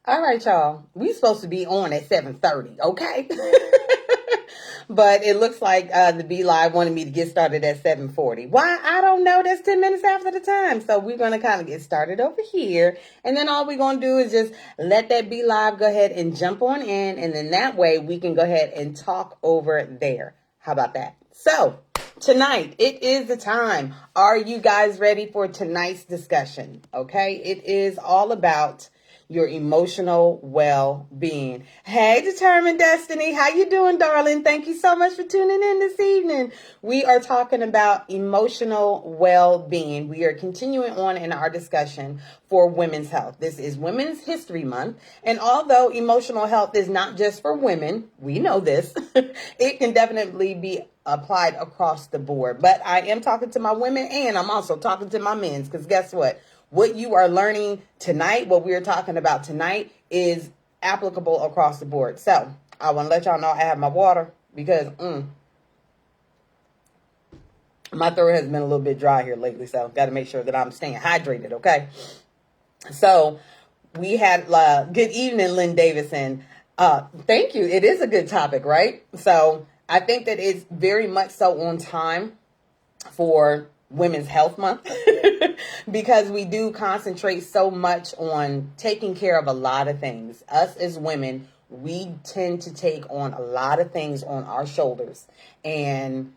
All right, y'all. We supposed to be on at 7:30, okay? But it looks like the Be Live wanted me to get started at 7:40. Why? I don't know. That's 10 minutes after the time. So we're going to kind of get started over here. And then all we're going to do is just let that Be Live go ahead and jump on in. And then that way we can go ahead and talk over there. How about that? So tonight, it is the time. Are you guys ready for tonight's discussion? Okay? It is all about your emotional well-being. Hey, Determined Destiny, how you doing, darling? Thank you so much for tuning in this evening. We are talking about emotional well-being. We are continuing on in our discussion for women's health. This is Women's History Month, and although emotional health is not just for women, we know this, it can definitely be applied across the board. But I am talking to my women, and I'm also talking to my men, because guess what? What you are learning tonight, what we're talking about tonight, is applicable across the board. So I want to let y'all know I have my water because my throat has been a little bit dry here lately. So got to make sure that I'm staying hydrated, okay? So we had good evening, Lynn Davison. Thank you. It is a good topic, right? So I think that it's very much so on time for Women's Health Month because we do concentrate so much on taking care of a lot of things. Us as women, we tend to take on a lot of things on our shoulders, and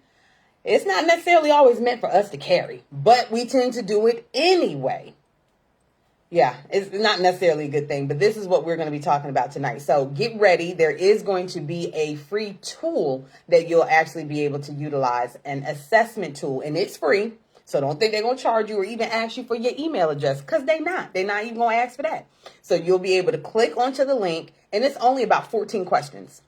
it's not necessarily always meant for us to carry, but we tend to do it anyway. Yeah, it's not necessarily a good thing, but this is what we're going to be talking about tonight. So get ready. There is going to be a free tool that you'll actually be able to utilize, an assessment tool, and it's free. So don't think they're going to charge you or even ask you for your email address, because they're not. They're not even going to ask for that. So you'll be able to click onto the link, and it's only about 14 questions.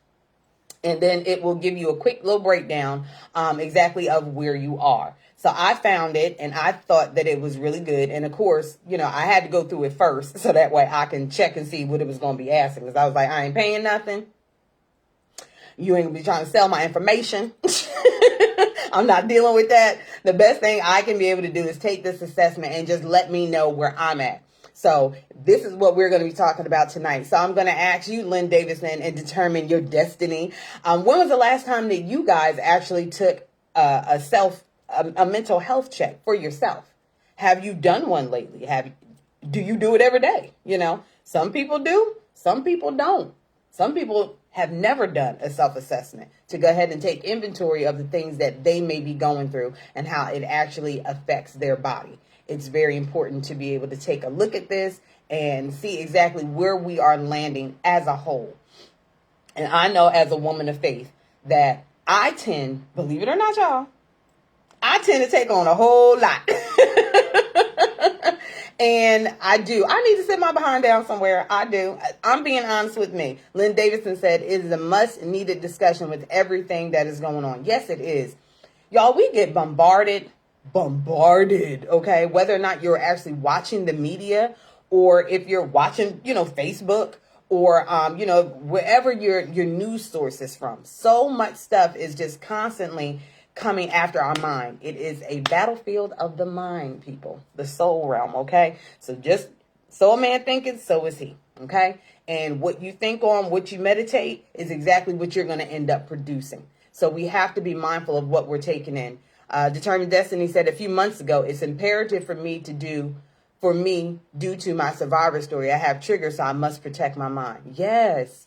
And then it will give you a quick little breakdown exactly of where you are. So I found it, and I thought that it was really good. And of course, you know, I had to go through it first so that way I can check and see what it was going to be asking. Because I was like, I ain't paying nothing. You ain't gonna be trying to sell my information. I'm not dealing with that. The best thing I can be able to do is take this assessment and just let me know where I'm at. So this is what we're going to be talking about tonight. So I'm going to ask you, Lynn Davison, and determine your destiny. When was the last time that you guys actually took a mental health check for yourself? Have you done one lately? Do you do it every day? You know, some people do, some people don't. Some people have never done a self-assessment to go ahead and take inventory of the things that they may be going through and how it actually affects their body. It's very important to be able to take a look at this and see exactly where we are landing as a whole. And I know as a woman of faith that I tend, believe it or not, y'all, I tend to take on a whole lot. And I do. I need to sit my behind down somewhere. I do. I'm being honest with me. Lynn Davidson said it is a must needed discussion with everything that is going on. Yes, it is. Y'all, we get bombarded, okay? Whether or not you're actually watching the media, or if you're watching, Facebook, or, wherever your news source is from. So much stuff is just constantly coming after our mind. It is a battlefield of the mind, people, the soul realm, okay? So just so a man thinketh, so is he, okay? And what you think on, what you meditate, is exactly what you're going to end up producing. So we have to be mindful of what we're taking in. Determined Destiny said a few months ago, it's imperative for me, due to my survivor story, I have triggers, so I must protect my mind. Yes.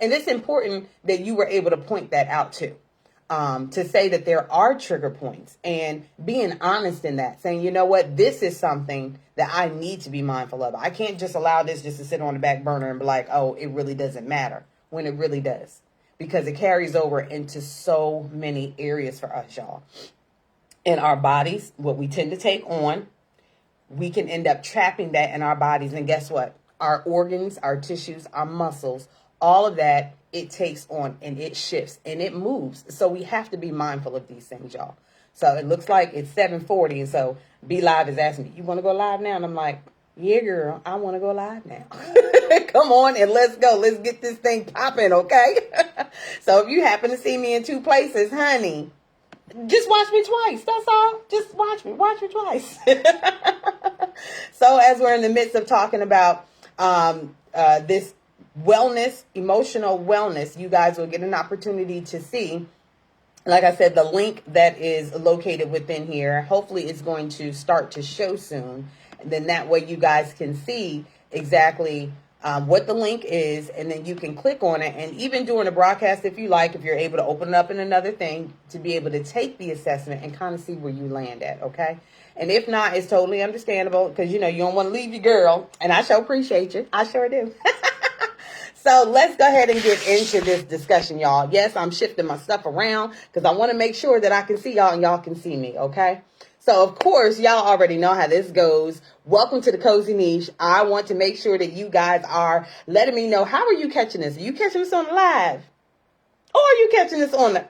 And it's important that you were able to point that out too. To say that there are trigger points and being honest in that, saying, you know what, this is something that I need to be mindful of. I can't just allow this just to sit on the back burner and be like, oh, it really doesn't matter, when it really does, because it carries over into so many areas for us, y'all. In our bodies, what we tend to take on, we can end up trapping that in our bodies. And guess what? Our organs, our tissues, our muscles, all of that, it takes on and it shifts and it moves. So we have to be mindful of these things, y'all. So it looks like it's 7:40. And so Be Live is asking me, you want to go live now? And I'm like, yeah, girl, I want to go live now. Come on and let's go. Let's get this thing popping, okay? So if you happen to see me in two places, honey, just watch me twice. That's all. Just watch me twice. So as we're in the midst of talking about this wellness, emotional wellness, you guys will get an opportunity to see. Like I said, the link that is located within here, hopefully it's going to start to show soon. And then that way you guys can see exactly what the link is, and then you can click on it. And even during the broadcast, if you like, if you're able to open it up in another thing, to be able to take the assessment and kind of see where you land at, okay? And if not, it's totally understandable, because, you know, you don't want to leave your girl. And I sure appreciate you. I sure do. So let's go ahead and get into this discussion, y'all. Yes, I'm shifting my stuff around because I want to make sure that I can see y'all and y'all can see me, okay? So, of course, y'all already know how this goes. Welcome to the Cozy Niche. I want to make sure that you guys are letting me know, how are you catching this? Are you catching this on the live? Or are you catching this on the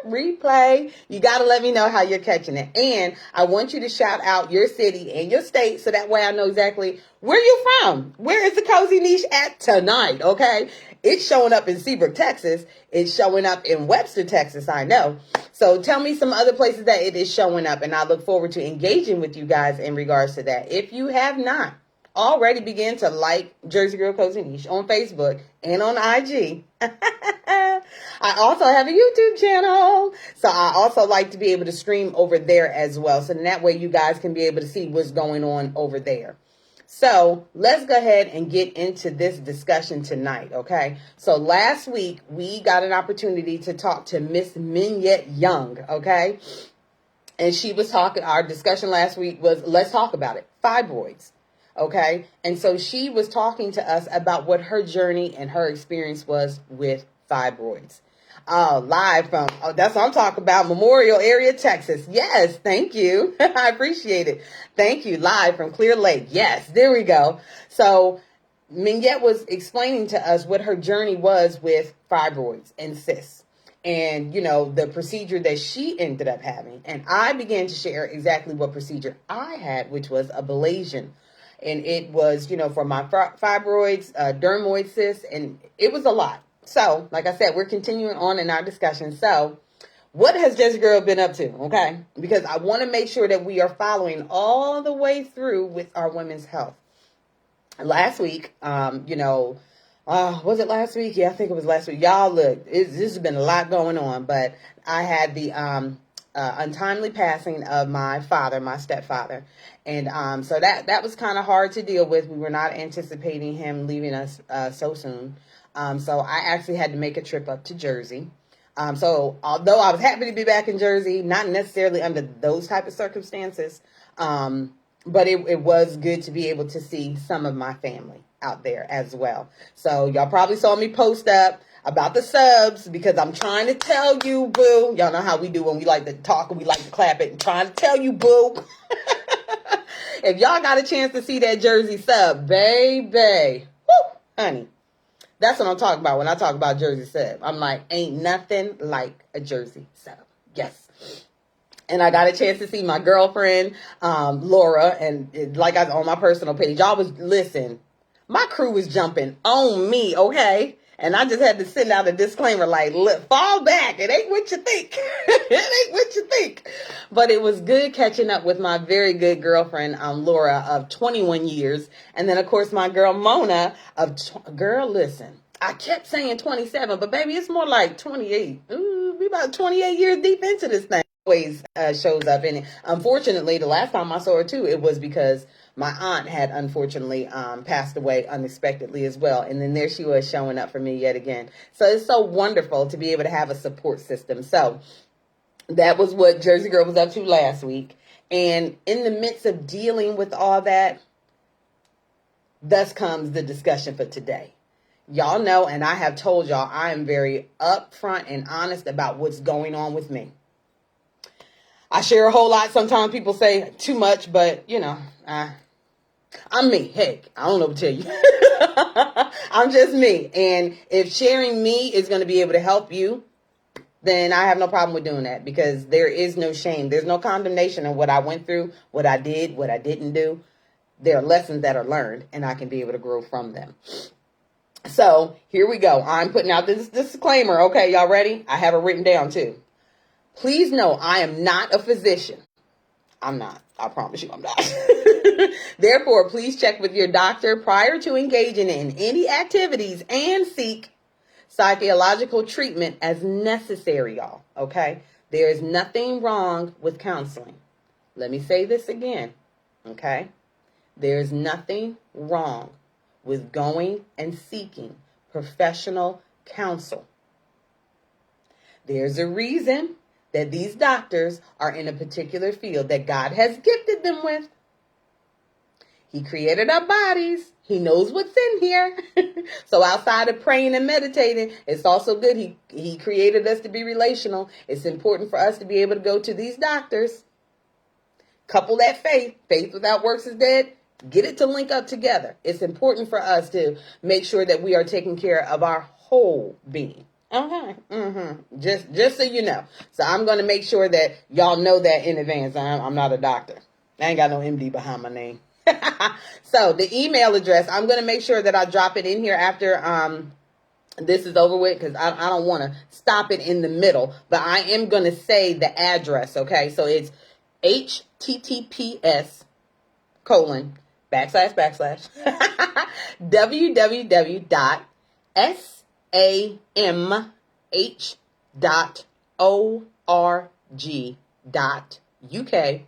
replay? You got to let me know how you're catching it. And I want you to shout out your city and your state so that way I know exactly where you're from. Where is the Cozy Niche at tonight, okay? It's showing up in Seabrook, Texas. It's showing up in Webster, Texas, I know. So tell me some other places that it is showing up, and I look forward to engaging with you guys in regards to that. If you have not already began to like Jersey Girl Cozy Niche on Facebook and on IG. I also have a YouTube channel. So I also like to be able to stream over there as well. So that way you guys can be able to see what's going on over there. So let's go ahead and get into this discussion tonight, okay? So last week, we got an opportunity to talk to Miss Minyette Young, okay? And she was talking, our discussion last week was, let's talk about it, fibroids. Okay. And so she was talking to us about what her journey and her experience was with fibroids. Live from, that's what I'm talking about, Memorial area, Texas. Yes. Thank you. I appreciate it. Thank you. Live from Clear Lake. Yes. There we go. So Minyette was explaining to us what her journey was with fibroids and cysts. And, you know, the procedure that she ended up having. And I began to share exactly what procedure I had, which was ablation. And it was, you know, for my fibroids, dermoid cysts, and it was a lot. So, like I said, we're continuing on in our discussion. So, what has Jersey Girl been up to? Okay, because I want to make sure that we are following all the way through with our women's health. Last week, you know, was it last week? Yeah, I think it was last week. Y'all, look, this has been a lot going on, but I had the untimely passing of my father, my stepfather. And so that was kind of hard to deal with. We were not anticipating him leaving us so soon. So I actually had to make a trip up to Jersey. So although I was happy to be back in Jersey, not necessarily under those type of circumstances, but it was good to be able to see some of my family out there as well. So y'all probably saw me post up about the subs because I'm trying to tell you, boo. Y'all know how we do when we like to talk and we like to clap it. And trying to tell you, boo. If y'all got a chance to see that Jersey sub, baby, whoo, honey, that's what I'm talking about when I talk about Jersey sub. I'm like, ain't nothing like a Jersey sub. Yes. And I got a chance to see my girlfriend, Laura, and like I on my personal page, y'all was, listen, my crew was jumping on me, okay? And I just had to send out a disclaimer like, look, fall back. It ain't what you think. It ain't what you think. But it was good catching up with my very good girlfriend, Laura, of 21 years. And then, of course, my girl, Mona, girl, listen, I kept saying 27, but baby, it's more like 28. Ooh, we about 28 years deep into this thing. Always shows up in it. Unfortunately, the last time I saw her, too, it was because my aunt had unfortunately passed away unexpectedly as well. And then there she was showing up for me yet again. So it's so wonderful to be able to have a support system. So that was what Jersey Girl was up to last week. And in the midst of dealing with all that, thus comes the discussion for today. Y'all know, and I have told y'all, I am very upfront and honest about what's going on with me. I share a whole lot. Sometimes people say too much, but, you know, I'm me. Heck, I don't know what to tell you. I'm just me. And if sharing me is going to be able to help you, then I have no problem with doing that because there is no shame. There's no condemnation of what I went through, what I did, what I didn't do. There are lessons that are learned and I can be able to grow from them. So here we go. I'm putting out this disclaimer. Okay, y'all ready? I have it written down too. Please know I am not a physician. I'm not. I promise you I'm not. Therefore, please check with your doctor prior to engaging in any activities and seek psychological treatment as necessary, y'all. Okay? There is nothing wrong with counseling. Let me say this again. Okay? There's nothing wrong with going and seeking professional counsel. There's a reason that these doctors are in a particular field that God has gifted them with. He created our bodies. He knows what's in here. So outside of praying and meditating, it's also good. He created us to be relational. It's important for us to be able to go to these doctors. Couple that faith. Faith without works is dead. Get it to link up together. It's important for us to make sure that we are taking care of our whole being. Okay. Just so you know. So I'm going to make sure that y'all know that in advance. I'm not a doctor. I ain't got no MD behind my name. So the email address, I'm going to make sure that I drop it in here after this is over with, because I don't want to stop it in the middle. But I am going to say the address. Okay. So it's https:// www.samh.org.uk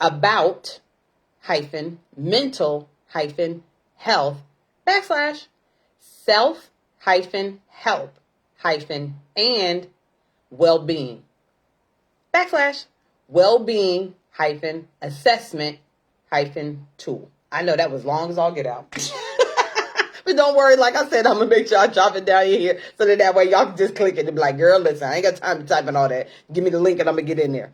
about-mental-health-self-help-and well-being /wellbeing assessment tool. I know that was long as all get out. But don't worry, like I said, I'm going to make sure I drop it down here so that way y'all can just click it and be like, girl, listen, I ain't got time to type in all that. Give me the link and I'm going to get in there.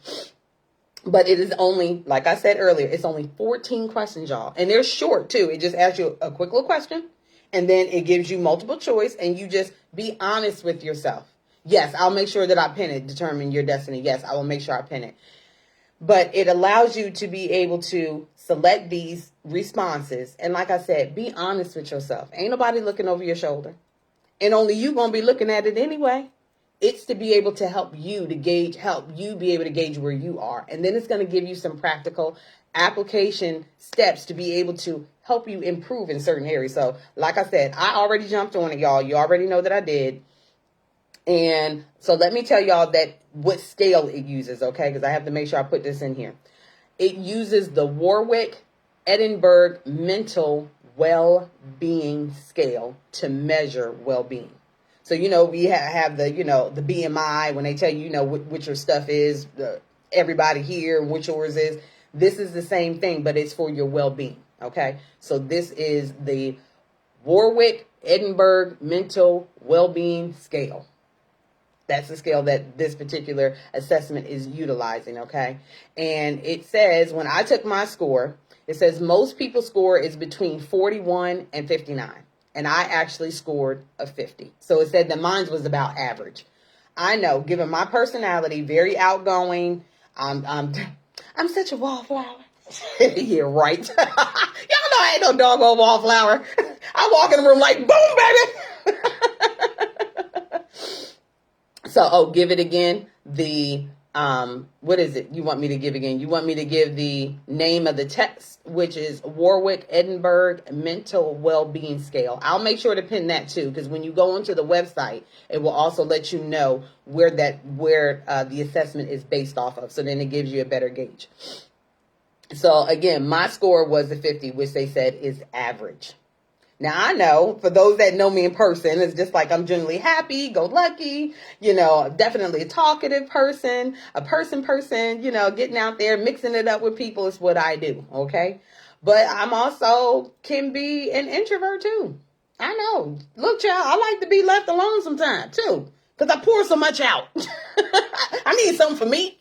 But it is only, like I said earlier, it's only 14 questions, y'all. And they're short, too. It just asks you a quick little question, and then it gives you multiple choice, and you just be honest with yourself. Yes, I'll make sure that I pin it, determine your destiny. Yes, I will make sure I pin it. But it allows you to be able to select these responses. And like I said, be honest with yourself. Ain't nobody looking over your shoulder. And only you going to be looking at it anyway. It's to be able to help you be able to gauge where you are. And then it's going to give you some practical application steps to be able to help you improve in certain areas. So like I said, I already jumped on it, y'all. You already know that I did. And so let me tell y'all that what scale it uses, okay? Because I have to make sure I put this in here. It uses the Warwick-Edinburgh mental well-being scale to measure well-being. So, we have the, the BMI when they tell you, what your stuff is, everybody here and what yours is. This is the same thing, but it's for your well-being, okay? So this is the Warwick-Edinburgh mental well-being scale. That's the scale that this particular assessment is utilizing, okay? And it says, when I took my score, it says most people's score is between 41 and 59. And I actually scored a 50. So it said that mine was about average. I know, given my personality, very outgoing, I'm such a wallflower. Yeah, right. Y'all know I ain't no doggone wallflower. I walk in the room like, boom, baby. So, give it again. The, what is it you want me to give again? You want me to give the name of the test, which is Warwick-Edinburgh Mental Wellbeing Scale. I'll make sure to pin that too, because when you go onto the website, it will also let you know where the assessment is based off of. So then it gives you a better gauge. So again, my score was a 50, which they said is average. Now, I know, for those that know me in person, it's just like I'm generally happy, go lucky, definitely a talkative person, a person, getting out there, mixing it up with people is what I do, okay? But I'm also can be an introvert, too. I know. Look, child, I like to be left alone sometimes, too, because I pour so much out. I need something for me.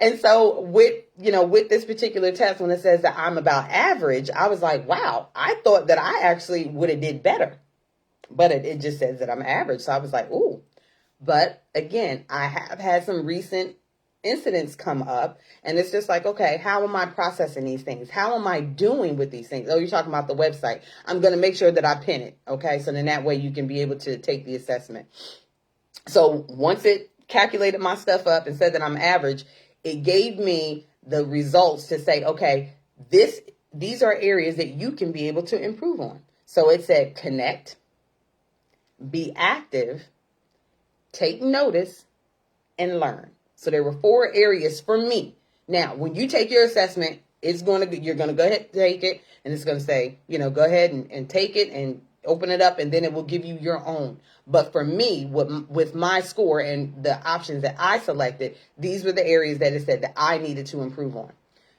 And so with this particular test, when it says that I'm about average, I was like, wow, I thought that I actually would have did better. But it just says that I'm average. So I was like, ooh. But again, I have had some recent incidents come up. And it's just like, okay, how am I processing these things? How am I doing with these things? Oh, you're talking about the website. I'm going to make sure that I pin it. Okay. So then that way you can be able to take the assessment. So once it calculated my stuff up and said that I'm average, it gave me the results to say, okay, these are areas that you can be able to improve on. So it said connect, be active, take notice, and learn. So there were 4 areas for me. Now, when you take your assessment, you're going to go ahead and take it, and it's going to say, go ahead and take it and open it up, and then it will give you your own. But for me, with my score and the options that I selected, these were the areas that it said that I needed to improve on.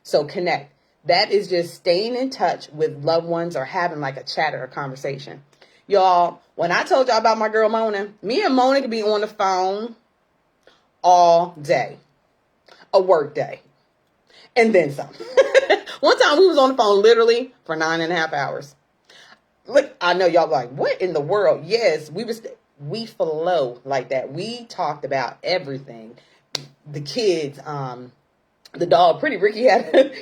So connect. That is just staying in touch with loved ones or having like a chat or a conversation. Y'all, when I told y'all about my girl Mona, me and Mona could be on the phone all day. A work day. And then some. One time we was on the phone literally for 9.5 hours. Look, I know y'all like, what in the world? Yes, we flow like that. We talked about everything. The kids, the dog, Pretty Ricky,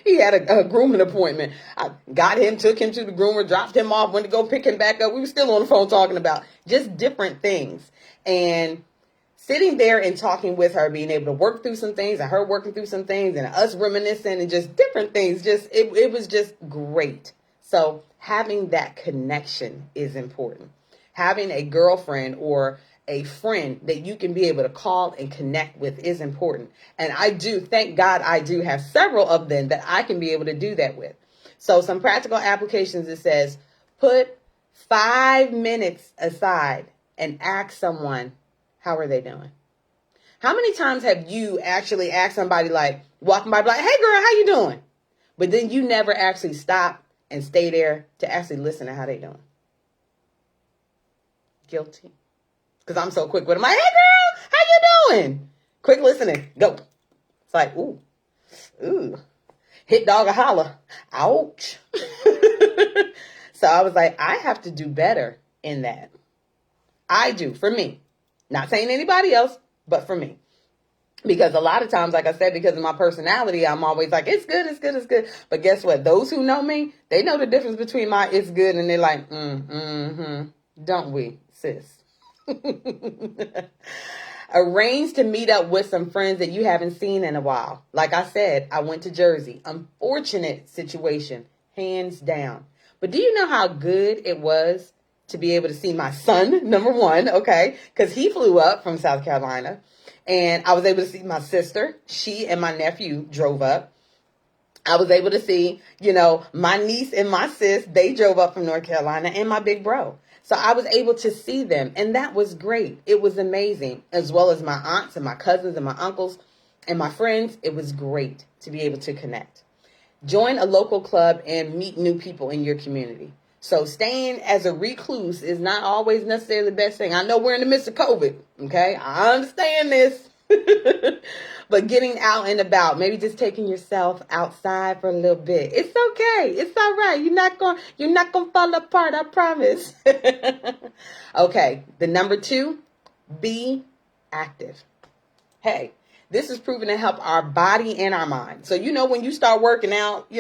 he had a grooming appointment. I got him, took him to the groomer, dropped him off, went to go pick him back up. We were still on the phone talking about just different things. And sitting there and talking with her, being able to work through some things and her working through some things and us reminiscing and just different things, it was just great. So having that connection is important. Having a girlfriend or a friend that you can be able to call and connect with is important. And thank God I do have several of them that I can be able to do that with. So some practical applications, it says, put 5 minutes aside and ask someone, how are they doing? How many times have you actually asked somebody, like walking by, like, hey girl, how you doing? But then you never actually stop and stay there to actually listen to how they doing. Guilty. Because I'm so quick with them. Like, hey girl, how you doing? Quick listening. Go. It's like, ooh. Hit dog a holler. Ouch. So I was like, I have to do better in that. I do, for me. Not saying anybody else, but for me. Because a lot of times, like I said, because of my personality, I'm always like, it's good, it's good, it's good. But guess what? Those who know me, they know the difference between my it's good and they're like, don't we, sis? Arrange to meet up with some friends that you haven't seen in a while. Like I said, I went to Jersey. Unfortunate situation, hands down. But do you know how good it was to be able to see my son, number one, okay? Because he flew up from South Carolina. And I was able to see my sister. She and my nephew drove up. I was able to see, my niece and my sis, they drove up from North Carolina, and my big bro. So I was able to see them, and that was great. It was amazing, as well as my aunts and my cousins and my uncles and my friends. It was great to be able to connect. Join a local club and meet new people in your community. So staying as a recluse is not always necessarily the best thing. I know we're in the midst of COVID, okay? I understand this. But getting out and about, maybe just taking yourself outside for a little bit. It's okay. It's all right. You're not gonna fall apart, I promise. Okay, the number 2, be active. Hey, this is proven to help our body and our mind. So when you start working out,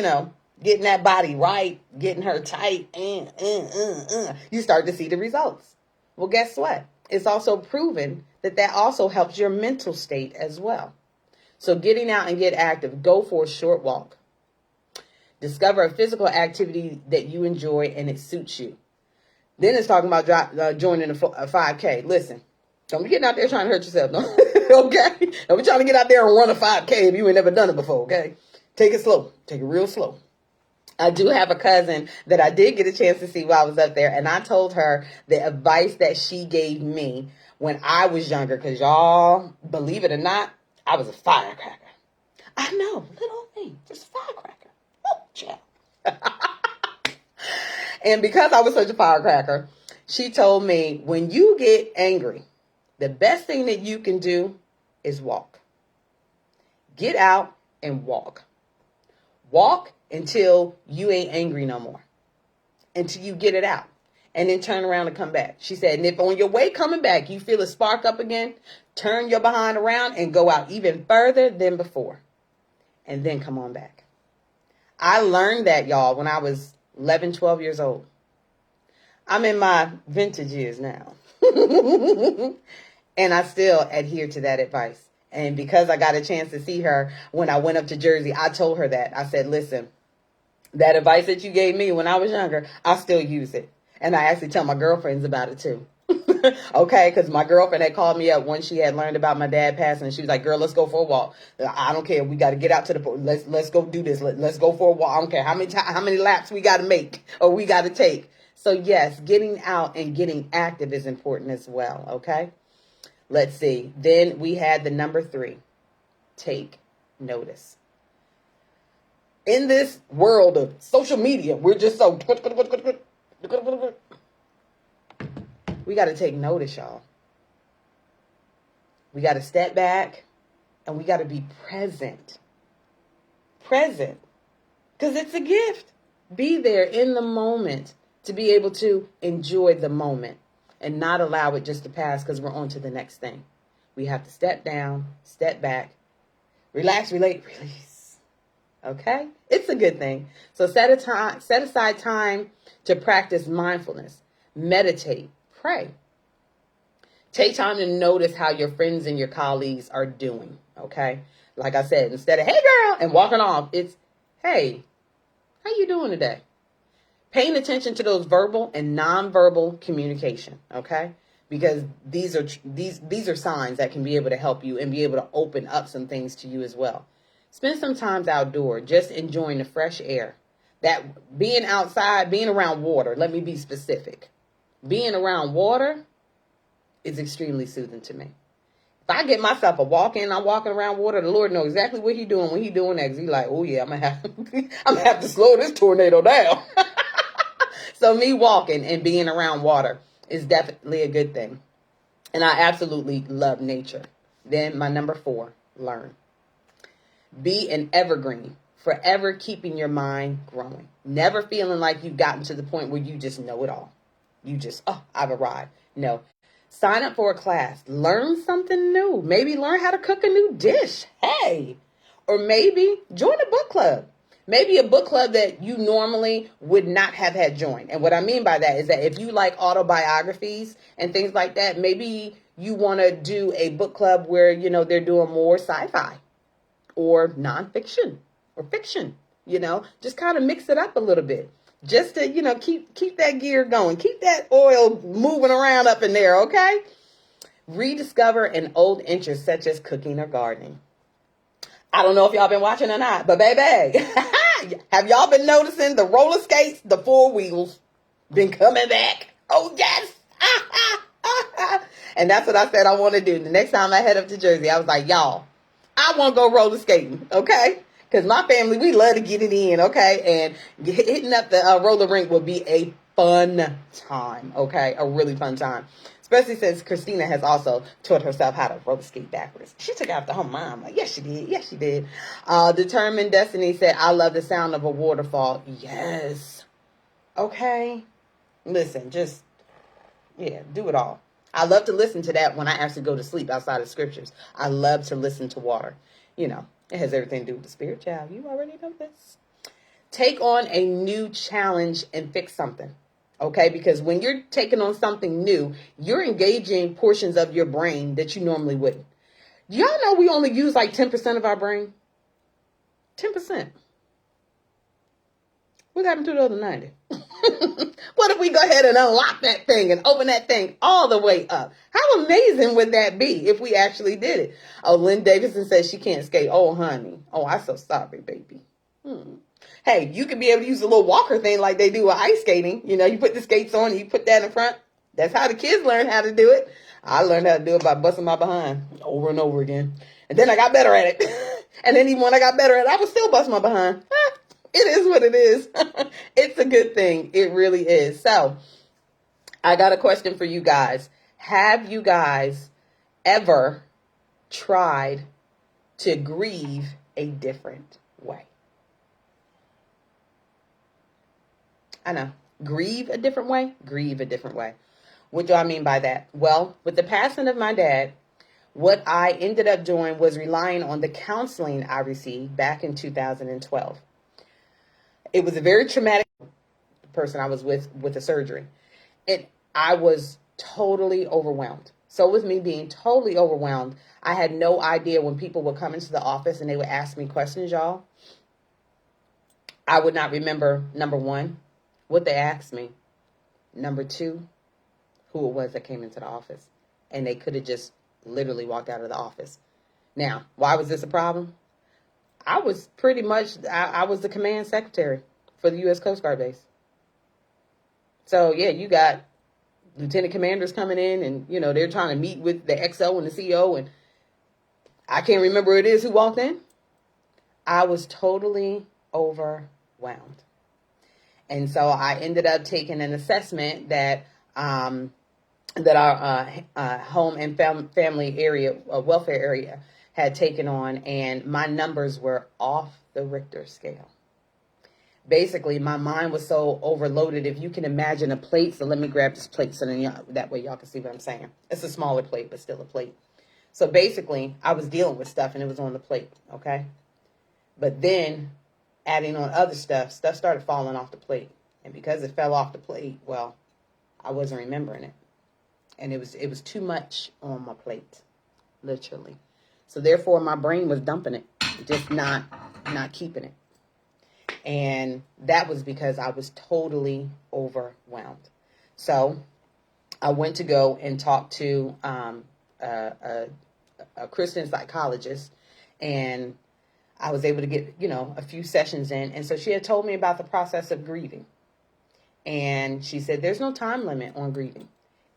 getting that body right, getting her tight, you start to see the results. Well, guess what? It's also proven that also helps your mental state as well. So getting out and get active, go for a short walk. Discover a physical activity that you enjoy and it suits you. Then it's talking about joining a 5K. Listen, don't be getting out there trying to hurt yourself, no? Okay? Don't be trying to get out there and run a 5K if you ain't never done it before, okay? Take it slow. Take it real slow. I do have a cousin that I did get a chance to see while I was up there, and I told her the advice that she gave me when I was younger, because y'all, believe it or not, I was a firecracker. I know, little thing, just a firecracker. Oh, child. And because I was such a firecracker, she told me, when you get angry, the best thing that you can do is walk. Get out and walk. Walk until you ain't angry no more. Until you get it out. And then turn around and come back. She said, and if on your way coming back, you feel it spark up again, turn your behind around and go out even further than before. And then come on back. I learned that, y'all, when I was 11, 12 years old. I'm in my vintage years now. And I still adhere to that advice. And because I got a chance to see her when I went up to Jersey, I told her that. I said, listen, that advice that you gave me when I was younger, I still use it. And I actually tell my girlfriends about it too. Okay, because my girlfriend had called me up when she had learned about my dad passing, and she was like, girl, let's go for a walk. I don't care. We got to get out to the let's go do this. Let's go for a walk. I don't care how many laps we got to make or we got to take. So yes, getting out and getting active is important as well. Okay, let's see. Then we had the number 3, take notice. In this world of social media, we're just so we got to take notice, y'all. We got to step back and we got to be present. Present. Because it's a gift. Be there in the moment to be able to enjoy the moment and not allow it just to pass because we're on to the next thing. We have to step down, step back, relax, relate, release. Okay? It's a good thing. So set aside time to practice mindfulness, meditate, pray. Take time to notice how your friends and your colleagues are doing, okay? Like I said, instead of, hey, girl, and walking off, it's, hey, how you doing today? Paying attention to those verbal and nonverbal communication, okay? Because these are signs that can be able to help you and be able to open up some things to you as well. Spend some time outdoors, just enjoying the fresh air. That being outside, being around water, let me be specific. Being around water is extremely soothing to me. If I get myself a walk in, I'm walking around water, the Lord knows exactly what He's doing when He's doing that. Because He's like, oh yeah, I'm gonna have to slow this tornado down. So me walking and being around water is definitely a good thing. And I absolutely love nature. Then my number 4, learn. Be an evergreen, forever keeping your mind growing. Never feeling like you've gotten to the point where you just know it all. You just, I've arrived. No. Sign up for a class. Learn something new. Maybe learn how to cook a new dish. Hey. Or maybe join a book club. Maybe a book club that you normally would not have had joined. And what I mean by that is that if you like autobiographies and things like that, maybe you want to do a book club where, they're doing more sci-fi or nonfiction or fiction, just kind of mix it up a little bit. Just to, keep that gear going. Keep that oil moving around up in there, okay? Rediscover an old interest such as cooking or gardening. I don't know if y'all been watching or not, but baby, have y'all been noticing the roller skates, the 4 wheels, been coming back? Oh, yes. And that's what I said I want to do. The next time I head up to Jersey, I was like, y'all, I want to go roller skating, okay? Because my family, we love to get it in, okay? And hitting up the roller rink will be a fun time, okay? A really fun time. Especially since Christina has also taught herself how to roller skate backwards. She took after her mom. Like, yes, she did. Yes, she did. Determined Destiny said, I love the sound of a waterfall. Yes. Okay. Listen, just, do it all. I love to listen to that when I actually go to sleep outside of scriptures. I love to listen to water. It has everything to do with the spirit, child. You already know this. Take on a new challenge and fix something. Okay? Because when you're taking on something new, you're engaging portions of your brain that you normally wouldn't. Do y'all know we only use like 10% of our brain? 10%. What happened to the other 90? What if we go ahead and unlock that thing and open that thing all the way up? How amazing would that be if we actually did it? Oh, Lynn Davidson says she can't skate. Oh, honey. Oh, I'm so sorry, baby. Hey, you could be able to use a little walker thing like they do with ice skating. You put the skates on and you put that in front. That's how the kids learn how to do it. I learned how to do it by busting my behind over and over again. And then I got better at it. And then even when I got better at it, I was still busting my behind. It is what it is. It's a good thing. It really is. So I got a question for you guys. Have you guys ever tried to grieve a different way? I know. Grieve a different way? Grieve a different way. What do I mean by that? Well, with the passing of my dad, what I ended up doing was relying on the counseling I received back in 2012. It was a very traumatic person I was with the surgery. And I was totally overwhelmed. So with me being totally overwhelmed, I had no idea when people would come into the office and they would ask me questions, y'all. I would not remember, number one, what they asked me. Number two, who it was that came into the office. And they could have just literally walked out of the office. Now, why was this a problem? I was pretty much, I was the command secretary for the U.S. Coast Guard base. So, yeah, you got lieutenant commanders coming in and, you know, they're trying to meet with the XO and the CO. And I can't remember who it is who walked in. I was totally overwhelmed. And so I ended up taking an assessment that that our home and family area, welfare area, had taken on, and my numbers were off the Richter scale. Basically, my mind was so overloaded. If you can imagine a plate, so let me grab this plate so then that way y'all can see what I'm saying. It's a smaller plate, but still a plate. So basically, I was dealing with stuff and it was on the plate, okay? But then, adding on other stuff started falling off the plate. And because it fell off the plate, well, I wasn't remembering it. And it was too much on my plate, literally. So therefore, my brain was dumping it, just not keeping it. And that was because I was totally overwhelmed. So I went to go and talk to a Christian psychologist, and I was able to get, a few sessions in. And so she had told me about the process of grieving. And she said, there's no time limit on grieving,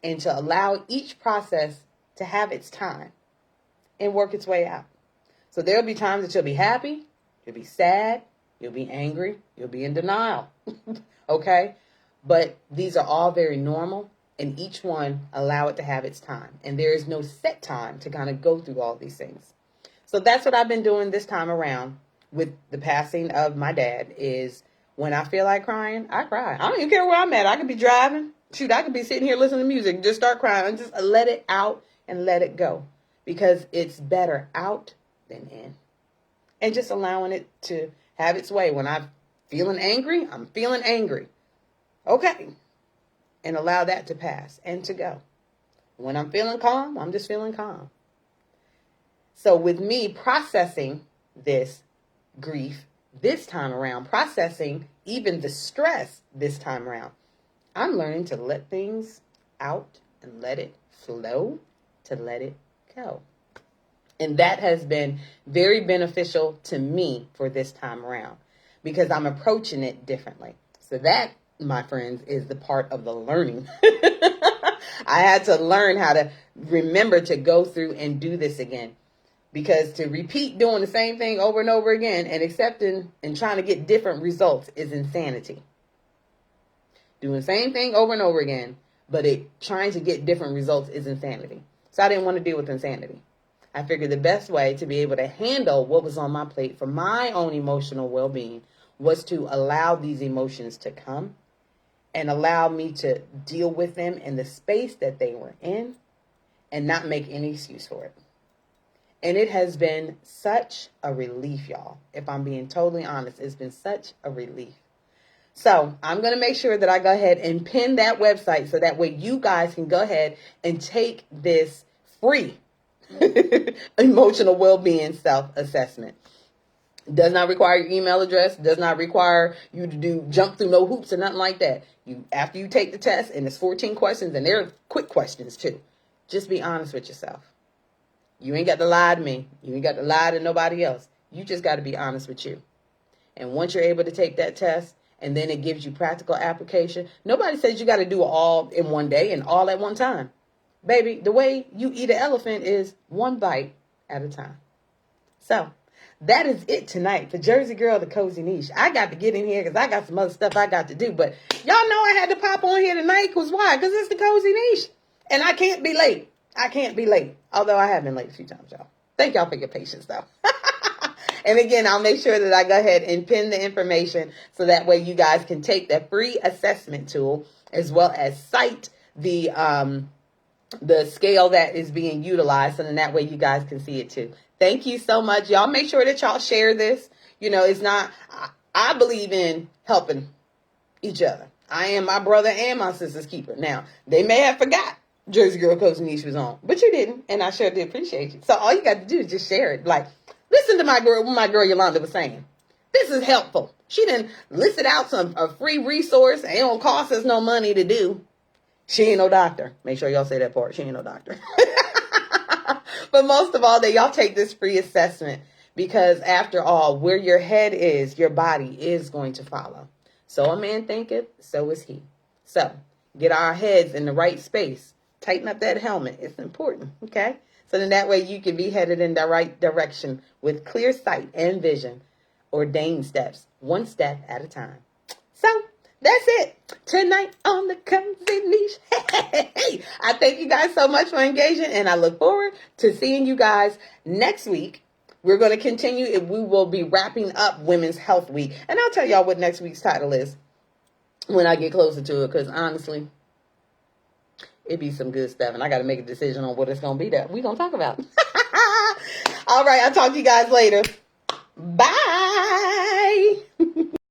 and to allow each process to have its time and work its way out. So there'll be times that you'll be happy, you'll be sad, you'll be angry, you'll be in denial. Okay? But these are all very normal, and each one allow it to have its time. And there is no set time to kind of go through all these things. So that's what I've been doing this time around with the passing of my dad is when I feel like crying, I cry. I don't even care where I'm at. I could be driving. Shoot, I could be sitting here listening to music and just start crying and just let it out and let it go. Because it's better out than in. And just allowing it to have its way. When I'm feeling angry, I'm feeling angry. Okay. And allow that to pass and to go. When I'm feeling calm, I'm just feeling calm. So with me processing this grief this time around, processing even the stress this time around, I'm learning to let things out and let it flow, to let it go. And that has been very beneficial to me for this time around because I'm approaching it differently. So that, my friends, is the part of the learning. I had to learn how to remember to go through and do this again. Because to repeat doing the same thing over and over again and accepting and trying to get different results is insanity. Doing the same thing over and over again, but trying to get different results is insanity. So I didn't want to deal with insanity. I figured the best way to be able to handle what was on my plate for my own emotional well-being was to allow these emotions to come and allow me to deal with them in the space that they were in and not make any excuse for it. And it has been such a relief, y'all. If I'm being totally honest, it's been such a relief. So I'm going to make sure that I go ahead and pin that website so that way you guys can go ahead and take this free emotional well-being self-assessment. Does not require your email address. Does not require you to jump through no hoops or nothing like that. After you take the test, and it's 14 questions, and they're quick questions too. Just be honest with yourself. You ain't got to lie to me. You ain't got to lie to nobody else. You just got to be honest with you. And once you're able to take that test, and then it gives you practical application, nobody says you got to do it all in one day and all at one time. Baby, the way you eat an elephant is one bite at a time. So that is it tonight for Jersey Girl, the Cozy Niche. I got to get in here because I got some other stuff I got to do. But y'all know I had to pop on here tonight because why? Because it's the Cozy Niche. And I can't be late. I can't be late. Although I have been late a few times, y'all. Thank y'all for your patience, though. And again, I'll make sure that I go ahead and pin the information so that way you guys can take that free assessment tool as well as cite the scale that is being utilized. And then that way you guys can see it too. Thank you so much. Y'all make sure that y'all share this. It's not, I believe in helping each other. I am my brother and my sister's keeper. Now, they may have forgot. Jersey Girl Coach Niche was on. But you didn't, and I sure did appreciate you. So all you got to do is just share it. Like, listen to what my girl Yolanda was saying. This is helpful. She didn't listed out a free resource. It don't cost us no money to do. She ain't no doctor. Make sure y'all say that part. She ain't no doctor. But most of all, that y'all take this free assessment, because after all, where your head is, your body is going to follow. So a man thinketh, so is he. So get our heads in the right space. Tighten up that helmet. It's important, okay? So then that way you can be headed in the right direction with clear sight and vision. Ordained steps, one step at a time. So that's it. Tonight on the Cozy Niche. Hey, I thank you guys so much for engaging, and I look forward to seeing you guys next week. We're going to continue. We will be wrapping up Women's Health Week, and I'll tell y'all what next week's title is when I get closer to it, because honestly, it'd be some good stuff, and I got to make a decision on what it's going to be that we're going to talk about. All right, I'll talk to you guys later. Bye.